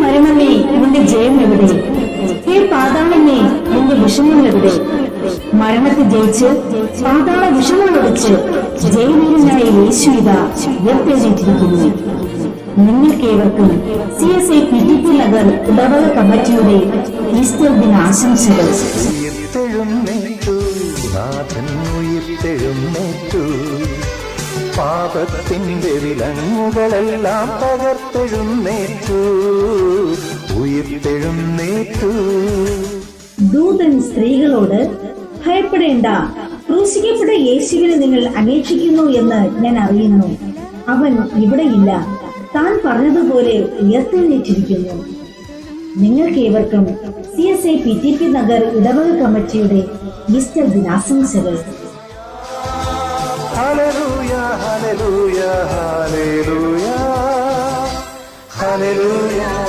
മരണമേ, നിന്റെ ജയം എവിടെ? ഹേ പാതാളമേ, നിന്റെ വിഷമം എവിടെ? മരണത്തെ ജയിച്ച് പാതാള വിഷമമൊടിച്ച് ജയവീരനായ യേശു ഇതാ ഉയർത്തെഴുന്നേറ്റിരിക്കുന്നു. നിങ്ങൾക്കേവർക്കും CSI PTP നഗർ ഇടവക കമ്മിറ്റിയുടെ ഈസ്റ്റർ ദിന ആശംസകൾ. പാപത്തിന്റെ വിലങ്ങുകളെല്ലാം തകർത്തെഴുന്നേറ്റു, ഉയർത്തെഴുന്നേറ്റു. ദൂതൻ സ്ത്രീകളോട്, ഭയപ്പെടേണ്ട, ക്രൂശിക്കപ്പെട്ട യേശുവിനെ നിങ്ങൾ അന്വേഷിക്കുന്നു എന്ന് ഞാൻ അറിയുന്നു. അവൻ ഇവിടെയില്ല, താൻ പറഞ്ഞതുപോലെ ഉയർത്തെഴുന്നേറ്റിരിക്കുന്നു. നിങ്ങൾക്കേവർക്കും CSI PTP നഗർ ഇടവക കമ്മിറ്റിയുടെ Easter ദിനാശംസകൾ. Hallelujah, hallelujah, hallelujah, hallelujah.